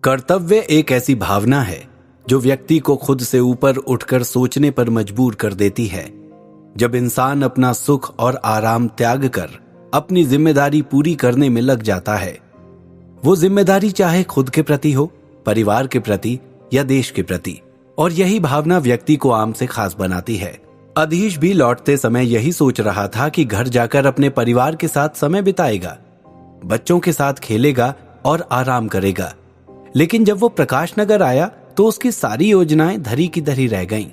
कर्तव्य एक ऐसी भावना है जो व्यक्ति को खुद से ऊपर उठकर सोचने पर मजबूर कर देती है। जब इंसान अपना सुख और आराम त्याग कर अपनी जिम्मेदारी पूरी करने में लग जाता है, वो जिम्मेदारी चाहे खुद के प्रति हो, परिवार के प्रति या देश के प्रति, और यही भावना व्यक्ति को आम से खास बनाती है। अधीश भी लौटते समय यही सोच रहा था कि घर जाकर अपने परिवार के साथ समय बिताएगा, बच्चों के साथ खेलेगा और आराम करेगा। लेकिन जब वो प्रकाश नगर आया तो उसकी सारी योजनाएं धरी की धरी रह गईं।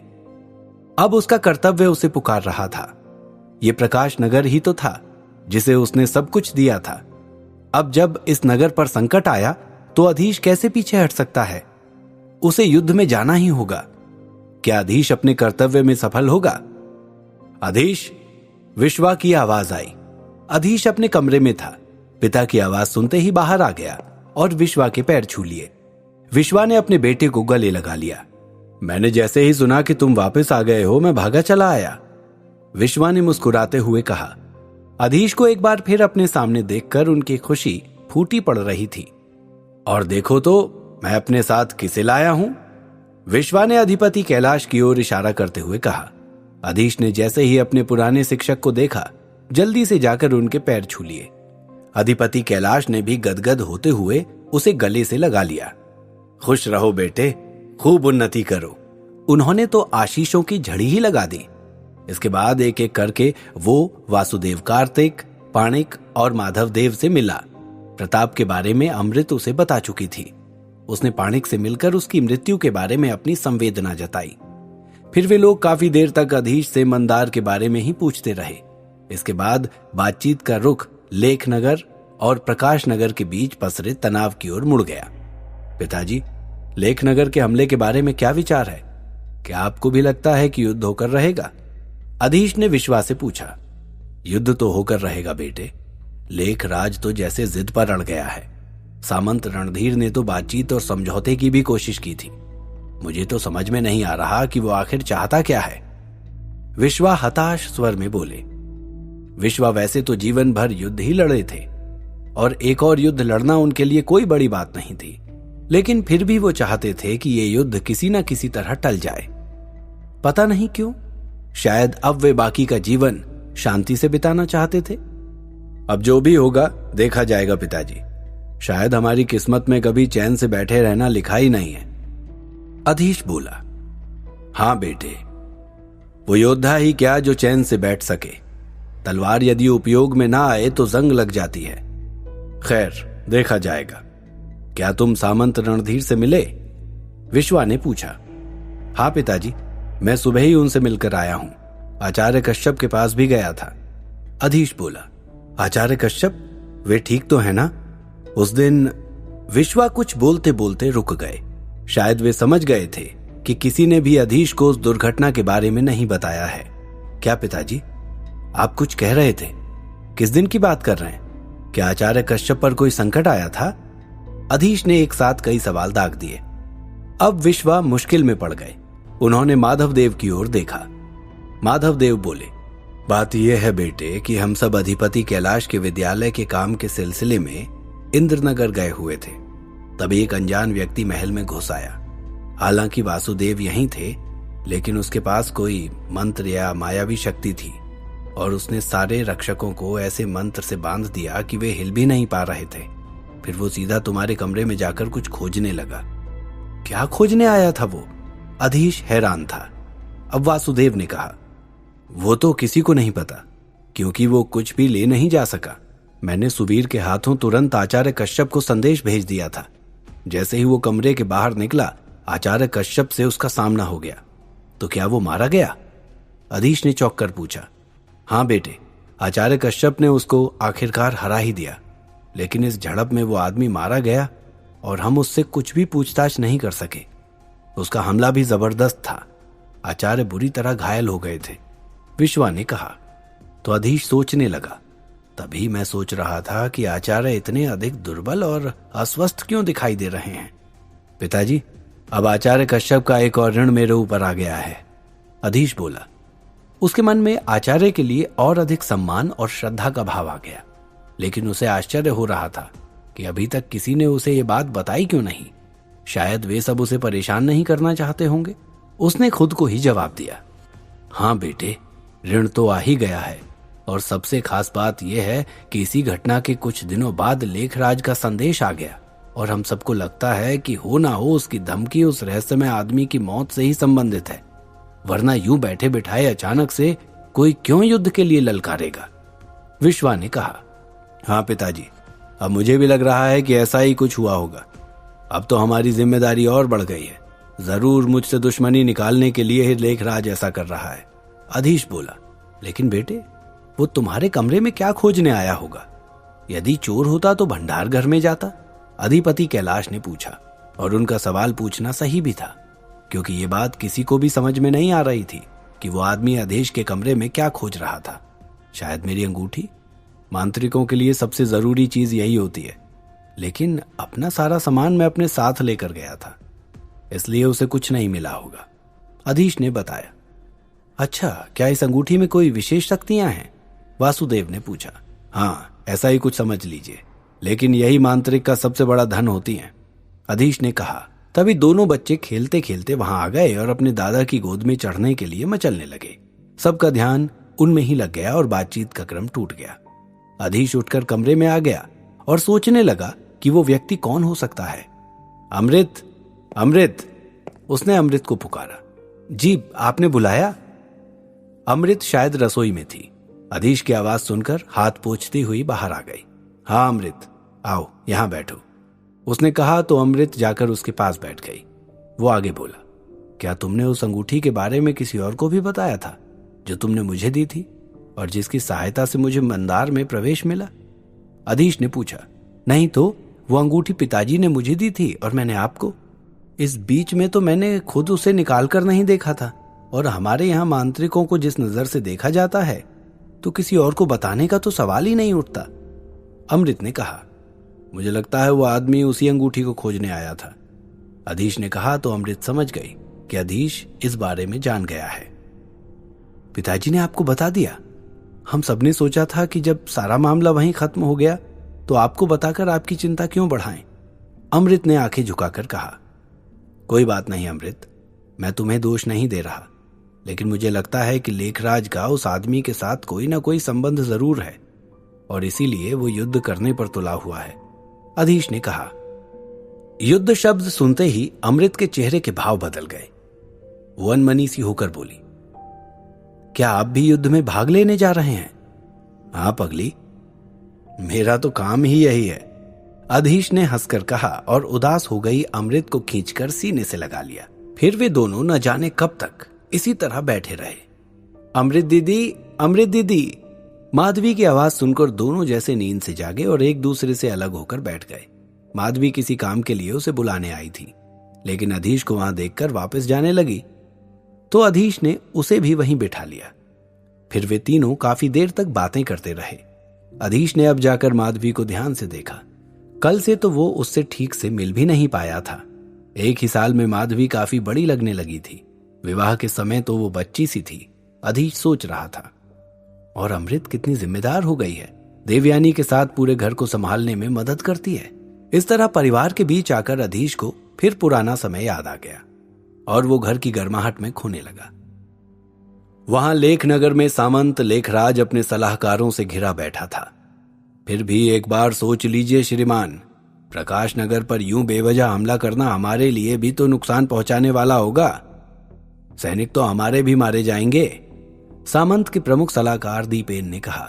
अब उसका कर्तव्य उसे पुकार रहा था। ये प्रकाश नगर ही तो था जिसे उसने सब कुछ दिया था। अब जब इस नगर पर संकट आया तो अधीश कैसे पीछे हट सकता है? उसे युद्ध में जाना ही होगा। क्या अधीश अपने कर्तव्य में सफल होगा? अधीश, विश्वा की आवाज आई। अधीश अपने कमरे में था। पिता की आवाज सुनते ही बाहर आ गया और विश्वा के पैर छू लिए। विश्वा ने अपने बेटे को गले लगा लिया। मैंने जैसे ही सुना कि तुम वापस आ गए हो, मैं भागा चला आया, विश्वा ने मुस्कुराते हुए कहा। अधीश को एक बार फिर अपने सामने देखकर उनकी खुशी फूटी पड़ रही थी। और देखो तो मैं अपने साथ किसे लाया हूं? विश्वा ने अधिपति कैलाश की ओर इशारा करते हुए कहा। अधीश ने जैसे ही अपने पुराने शिक्षक को देखा, जल्दी से जाकर उनके पैर छू लिए। अधिपति कैलाश ने भी गदगद होते हुए उसे गले से लगा लिया। खुश रहो बेटे, खूब उन्नति करो। उन्होंने तो आशीषों की झड़ी ही लगा दी। इसके बाद एक एक करके वो वासुदेव, कार्तिक, पाणिक और माधव देव से मिला। प्रताप के बारे में अमृत उसे बता चुकी थी। उसने पाणिक से मिलकर उसकी मृत्यु के बारे में अपनी संवेदना जताई। फिर वे लोग काफी देर तक अधीश से मंदार के बारे में ही पूछते रहे। इसके बाद बातचीत का रुख लेखनगर और प्रकाश नगर के बीच पसरे तनाव की ओर मुड़ गया। पिताजी, लेखनगर के हमले के बारे में क्या विचार है? क्या आपको भी लगता है कि युद्ध होकर रहेगा? अधीश ने विश्वा से पूछा। युद्ध तो होकर रहेगा बेटे। लेख राज तो जैसे जिद पर अड़ गया है। सामंत रणधीर ने तो बातचीत और समझौते की भी कोशिश की थी। मुझे तो समझ में नहीं आ रहा कि वो आखिर चाहता क्या है। विश्वा हताश स्वर में बोले। विश्वा वैसे तो जीवन भर युद्ध ही लड़े थे और एक और युद्ध लड़ना उनके लिए कोई बड़ी बात नहीं थी, लेकिन फिर भी वो चाहते थे कि ये युद्ध किसी न किसी तरह टल जाए। पता नहीं क्यों, शायद अब वे बाकी का जीवन शांति से बिताना चाहते थे। अब जो भी होगा देखा जाएगा पिताजी। शायद हमारी किस्मत में कभी चैन से बैठे रहना लिखा ही नहीं है। अधीश बोला। हां बेटे, वो योद्धा ही क्या जो चैन से बैठ सके। तलवार यदि उपयोग में ना आए तो जंग लग जाती है। खैर, देखा जाएगा। क्या तुम सामंत रणधीर से मिले? विश्वा ने पूछा। हाँ पिताजी, मैं सुबह ही उनसे मिलकर आया हूं। आचार्य कश्यप के पास भी गया था। अधीश बोला। आचार्य कश्यप, वे ठीक तो है ना? उस दिन विश्वा कुछ बोलते बोलते रुक गए। शायद वे समझ गए थे कि किसी ने भी अधीश को उस दुर्घटना के बारे में नहीं बताया है। क्या पिताजी, आप कुछ कह रहे थे? किस दिन की बात कर रहे हैं? क्या आचार्य कश्यप पर कोई संकट आया था? अधीश ने एक साथ कई सवाल दाग दिए। अब विश्वा मुश्किल में पड़ गए। उन्होंने माधव देव की ओर देखा। माधव देव बोले। बात यह है बेटे कि हम सब अधिपति कैलाश के विद्यालय के काम के सिलसिले में इंद्रनगर गए हुए थे। तभी एक अनजान व्यक्ति महल में घुस आया। हालांकि वासुदेव यहीं थे, लेकिन उसके पास कोई मंत्र या मायावी शक्ति थी और उसने सारे रक्षकों को ऐसे मंत्र से बांध दिया कि वे हिल भी नहीं पा रहे थे। फिर वो सीधा तुम्हारे कमरे में जाकर कुछ खोजने लगा। क्या खोजने आया था वो? अधीश हैरान था। अब वासुदेव ने कहा, वो तो किसी को नहीं पता, क्योंकि वो कुछ भी ले नहीं जा सका। मैंने सुबीर के हाथों तुरंत आचार्य कश्यप को संदेश भेज दिया था। जैसे ही वो कमरे के बाहर निकला, आचार्य कश्यप से उसका सामना हो गया। तो क्या वो मारा गया? अधीश ने चौंक कर पूछा। हाँ बेटे, आचार्य कश्यप ने उसको आखिरकार हरा ही दिया, लेकिन इस झड़प में वो आदमी मारा गया और हम उससे कुछ भी पूछताछ नहीं कर सके। उसका हमला भी जबरदस्त था। आचार्य बुरी तरह घायल हो गए थे, विश्वा ने कहा। तो अधीश सोचने लगा। तभी मैं सोच रहा था कि आचार्य इतने अधिक दुर्बल और अस्वस्थ क्यों दिखाई दे रहे हैं। पिताजी, अब आचार्य कश्यप का एक और ऋण मेरे ऊपर आ गया है, अधीश बोला। उसके मन में आचार्य के लिए और अधिक सम्मान और श्रद्धा का भाव आ गया, लेकिन उसे आश्चर्य हो रहा था कि अभी तक किसी ने उसे ये बात बताई क्यों नहीं। शायद वे सब उसे परेशान नहीं करना चाहते होंगे। उसने खुद को ही जवाब दिया, हाँ बेटे, ऋण तो आ ही गया है। और सबसे खास बात यह है कि इसी घटना के कुछ दिनों बाद लेखराज का संदेश आ गया और हम सबको लगता है कि हो ना हो उसकी धमकी उस रहस्यमय आदमी की मौत से ही संबंधित है, वरना यूं बैठे बिठाए अचानक से कोई क्यों युद्ध के लिए ललकारेगा। विश्वा ने कहा, हाँ पिताजी, अब मुझे भी लग रहा है कि ऐसा ही कुछ हुआ होगा। अब तो हमारी जिम्मेदारी और बढ़ गई है। जरूर मुझसे दुश्मनी निकालने के लिए ही लेखराज ऐसा कर रहा है। अधीश बोला, लेकिन बेटे, वो तुम्हारे कमरे में क्या खोजने आया होगा? यदि चोर होता तो भंडार घर में जाता। अधिपति कैलाश ने पूछा, और उनका सवाल पूछना सही भी था, क्योंकि ये बात किसी को भी समझ में नहीं आ रही थी कि वो आदमी अधीश के कमरे में क्या खोज रहा था। शायद मेरी अंगूठी। मांत्रिकों के लिए सबसे जरूरी चीज यही होती है, लेकिन अपना सारा सामान मैं अपने साथ लेकर गया था, इसलिए उसे कुछ नहीं मिला होगा। अधीश ने बताया। अच्छा, क्या इस अंगूठी में कोई विशेष शक्तियां हैं? वासुदेव ने पूछा। हाँ, ऐसा ही कुछ समझ लीजिए, लेकिन यही मांत्रिक का सबसे बड़ा धन होती हैं, अधीश ने कहा। तभी दोनों बच्चे खेलते खेलते वहां आ गए और अपने दादा की गोद में चढ़ने के लिए मचलने लगे। सबका ध्यान उनमें ही लग गया और बातचीत का क्रम टूट गया। अधीश उठकर कमरे में आ गया और सोचने लगा कि वो व्यक्ति कौन हो सकता है। अमृत, अमृत, उसने अमृत को पुकारा। जी, आपने बुलाया? अमृत शायद रसोई में थी। अधीश की आवाज सुनकर हाथ पोंछती हुई बाहर आ गई। हाँ अमृत, आओ यहां बैठो, उसने कहा तो अमृत जाकर उसके पास बैठ गई। वो आगे बोला, क्या तुमने उस अंगूठी के बारे में किसी और को भी बताया था जो तुमने मुझे दी थी और जिसकी सहायता से मुझे मंदार में प्रवेश मिला? अधीश ने पूछा। नहीं तो, वो अंगूठी पिताजी ने मुझे दी थी और मैंने आपको। इस बीच में तो मैंने खुद उसे निकाल कर नहीं देखा था, और हमारे यहाँ मांत्रिकों को जिस नजर से देखा जाता है तो किसी और को बताने का तो सवाल ही नहीं उठता। अमृत ने कहा, मुझे लगता है वो आदमी उसी अंगूठी को खोजने आया था। अधीश ने कहा तो अमृत समझ गई कि अधीश इस बारे में जान गया है। पिताजी ने आपको बता दिया? हम सबने सोचा था कि जब सारा मामला वहीं खत्म हो गया तो आपको बताकर आपकी चिंता क्यों बढ़ाएं? अमृत ने आंखें झुकाकर कहा। कोई बात नहीं अमृत, मैं तुम्हें दोष नहीं दे रहा, लेकिन मुझे लगता है कि लेखराज का उस आदमी के साथ कोई ना कोई संबंध जरूर है और इसीलिए वो युद्ध करने पर तुला हुआ है, अधीश ने कहा। युद्ध शब्द सुनते ही अमृत के चेहरे के भाव बदल गए। वो अनमनी सी होकर बोली, क्या आप भी युद्ध में भाग लेने जा रहे हैं? हाँ पगली, मेरा तो काम ही यही है, अधीश ने हंसकर कहा और उदास हो गई अमृत को खींचकर सीने से लगा लिया। फिर वे दोनों न जाने कब तक इसी तरह बैठे रहे। अमृत दीदी, अमृत दीदी, माधवी की आवाज सुनकर दोनों जैसे नींद से जागे और एक दूसरे से अलग होकर बैठ गए। माधवी किसी काम के लिए उसे बुलाने आई थी, लेकिन अधीश को वहां देखकर वापस जाने लगी तो अधीश ने उसे भी वहीं बिठा लिया। फिर वे तीनों काफी देर तक बातें करते रहे। अधीश ने अब जाकर माधवी को ध्यान से देखा। कल से तो वो उससे ठीक से मिल भी नहीं पाया था। एक ही साल में माधवी काफी बड़ी लगने लगी थी। विवाह के समय तो वो बच्ची सी थी, अधीश सोच रहा था। और अमृत कितनी जिम्मेदार हो गई है, देवयानी के साथ पूरे घर को संभालने में मदद करती है। इस तरह परिवार के बीच आकर अधीश को फिर पुराना समय याद आ गया और वो घर की गर्माहट में खोने लगा। वहां लेखनगर में सामंत लेखराज अपने सलाहकारों से घिरा बैठा था। फिर भी एक बार सोच लीजिए श्रीमान, प्रकाश नगर पर यूं बेवजह हमला करना हमारे लिए भी तो नुकसान पहुंचाने वाला होगा। सैनिक तो हमारे भी मारे जाएंगे, सामंत के प्रमुख सलाहकार दीपेन ने कहा।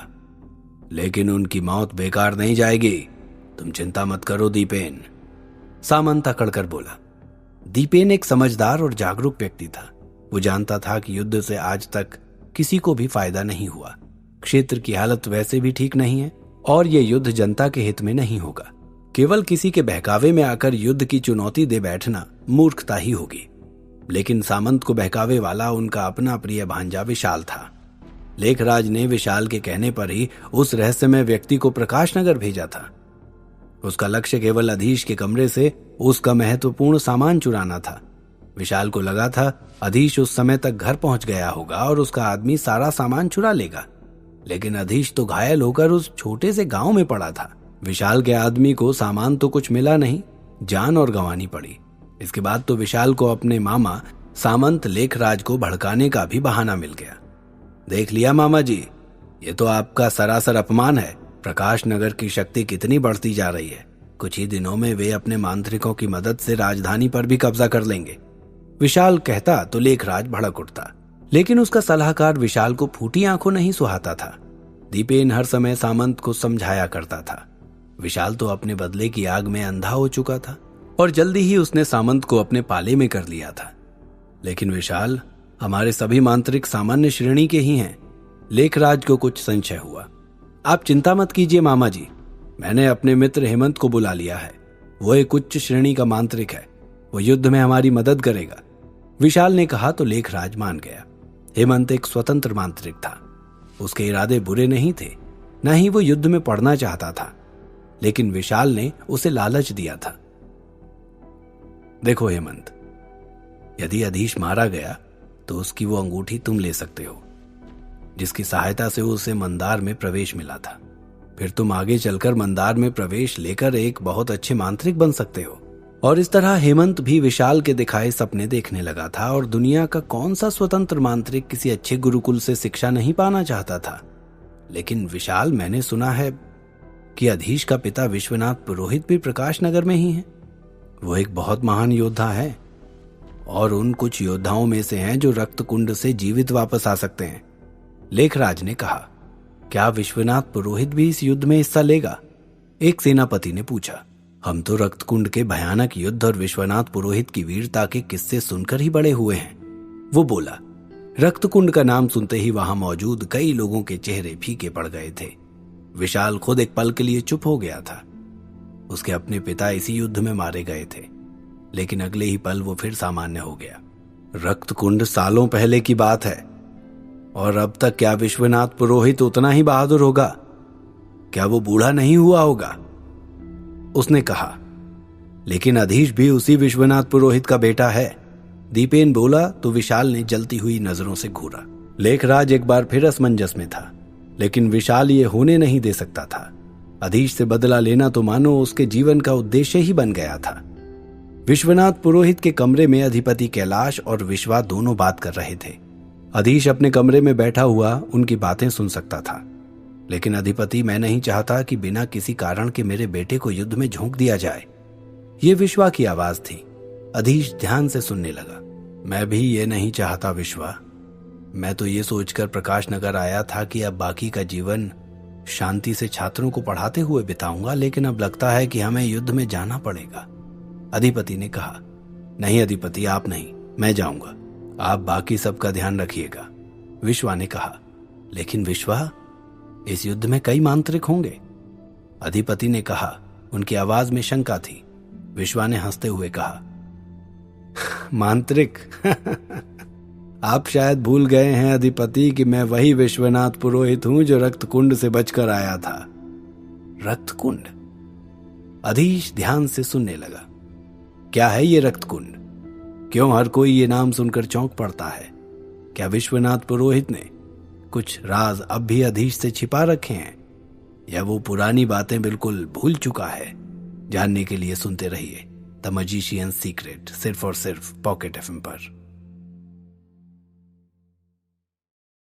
लेकिन उनकी मौत बेकार नहीं जाएगी, तुम चिंता मत करो दीपेन, सामंत अकड़कर बोला। दीपेन एक समझदार और जागरूक व्यक्ति था। वो जानता था कि युद्ध से आज तक किसी को भी फायदा नहीं हुआ। क्षेत्र की हालत वैसे भी ठीक नहीं है और ये युद्ध जनता के हित में नहीं होगा। केवल किसी के बहकावे में आकर युद्ध की चुनौती दे बैठना मूर्खता ही होगी। लेकिन सामंत को बहकावे वाला उनका अपना प्रिय भांजा विशाल था। लेखराज ने विशाल के कहने पर ही उस रहस्यमय व्यक्ति को प्रकाशनगर भेजा था। उसका लक्ष्य केवल अधीश के कमरे से उसका महत्वपूर्ण सामान चुराना था। विशाल को लगा था अधीश उस समय तक घर पहुंच गया होगा और उसका आदमी सारा सामान चुरा लेगा, लेकिन अधीश तो घायल होकर उस छोटे से गांव में पड़ा था। विशाल के आदमी को सामान तो कुछ मिला नहीं, जान और गंवानी पड़ी। इसके बाद तो विशाल को अपने मामा सामंत लेखराज को भड़काने का भी बहाना मिल गया। देख लिया मामा जी, ये तो आपका सरासर अपमान है। प्रकाश नगर की शक्ति कितनी बढ़ती जा रही है। कुछ ही दिनों में वे अपने मांत्रिकों की मदद से राजधानी पर भी कब्जा कर लेंगे। विशाल कहता तो लेखराज भड़क उठता, लेकिन उसका सलाहकार विशाल को फूटी आंखों नहीं सुहाता था। दीपेन हर समय सामंत को समझाया करता था। विशाल तो अपने बदले की आग में अंधा हो चुका था और जल्दी ही उसने सामंत को अपने पाले में कर लिया था। लेकिन विशाल, हमारे सभी मांत्रिक सामान्य श्रेणी के ही हैं। लेखराज को कुछ संशय हुआ। आप चिंता मत कीजिए मामा जी, मैंने अपने मित्र हेमंत को बुला लिया है। वो एक उच्च श्रेणी का मांत्रिक है, वो युद्ध में हमारी मदद करेगा। विशाल ने कहा तो लेखराज मान गया। हेमंत एक स्वतंत्र मांत्रिक था। उसके इरादे बुरे नहीं थे, न ही वो युद्ध में पड़ना चाहता था, लेकिन विशाल ने उसे लालच दिया था। देखो हेमंत, यदि अधीश मारा गया तो उसकी वो अंगूठी तुम ले सकते हो, जिसकी सहायता से उसे मंदार में प्रवेश मिला था। फिर तुम आगे चलकर मंदार में प्रवेश लेकर एक बहुत अच्छे मांत्रिक बन सकते हो। और इस तरह हेमंत भी विशाल के दिखाए सपने देखने लगा था। और दुनिया का कौन सा स्वतंत्र मांत्रिक किसी अच्छे गुरुकुल से शिक्षा नहीं पाना चाहता था। लेकिन विशाल, मैंने सुना है कि अधीश का पिता विश्वनाथ पुरोहित भी प्रकाश नगर में ही है। वो एक बहुत महान योद्धा है और उन कुछ योद्धाओं में से हैं जो रक्त कुंड से जीवित वापस आ सकते हैं। लेखराज ने कहा, क्या विश्वनाथ पुरोहित भी इस युद्ध में हिस्सा लेगा? एक सेनापति ने पूछा। हम तो रक्त कुंड के भयानक युद्ध और विश्वनाथ पुरोहित की वीरता के किस्से सुनकर ही बड़े हुए हैं, वो बोला। रक्त कुंड का नाम सुनते ही वहां मौजूद कई लोगों के चेहरे फीके पड़ गए थे। विशाल खुद एक पल के लिए चुप हो गया था। उसके अपने पिता इसी युद्ध में मारे गए थे, लेकिन अगले ही पल वो फिर सामान्य हो गया। रक्त कुंड सालों पहले की बात है, और अब तक क्या विश्वनाथ पुरोहित उतना ही बहादुर होगा? क्या वो बूढ़ा नहीं हुआ होगा? उसने कहा। लेकिन अधीश भी उसी विश्वनाथ पुरोहित का बेटा है, दीपेन बोला तो विशाल ने जलती हुई नजरों से घूरा। लेखराज एक बार फिर असमंजस में था, लेकिन विशाल ये होने नहीं दे सकता था। अधीश से बदला लेना तो मानो उसके जीवन का उद्देश्य ही बन गया था। विश्वनाथ पुरोहित के कमरे में अधिपति कैलाश और विश्वा दोनों बात कर रहे थे। अधीश अपने कमरे में बैठा हुआ उनकी बातें सुन सकता था। लेकिन अधिपति, मैं नहीं चाहता कि बिना किसी कारण के मेरे बेटे को युद्ध में झोंक दिया जाए। ये विश्वा की आवाज थी। अधीश ध्यान से सुनने लगा। मैं भी ये नहीं चाहता विश्वा। मैं तो ये सोचकर प्रकाश नगर आया था कि अब बाकी का जीवन शांति से छात्रों को पढ़ाते हुए बिताऊंगा, लेकिन अब लगता है कि हमें युद्ध में जाना पड़ेगा। अधिपति ने कहा। नहीं अधिपति, आप नहीं, मैं जाऊंगा। आप बाकी सबका ध्यान रखिएगा, विश्वा ने कहा। लेकिन विश्वा, इस युद्ध में कई मांत्रिक होंगे, अधिपति ने कहा। उनकी आवाज में शंका थी। विश्वा ने हंसते हुए कहा, मांत्रिक? आप शायद भूल गए हैं अधिपति कि मैं वही विश्वनाथ पुरोहित हूं जो रक्त कुंड से बचकर आया था। रक्त कुंड? अधीश ध्यान से सुनने लगा। क्या है ये रक्त कुंड? क्यों हर कोई ये नाम सुनकर चौंक पड़ता है? क्या विश्वनाथ पुरोहित ने कुछ राज अब भी अधीश से छिपा रखे हैं, या वो पुरानी बातें बिल्कुल भूल चुका है? जानने के लिए सुनते रहिए द मैजिशियन सीक्रेट, सिर्फ और सिर्फ पॉकेट एफएम पर।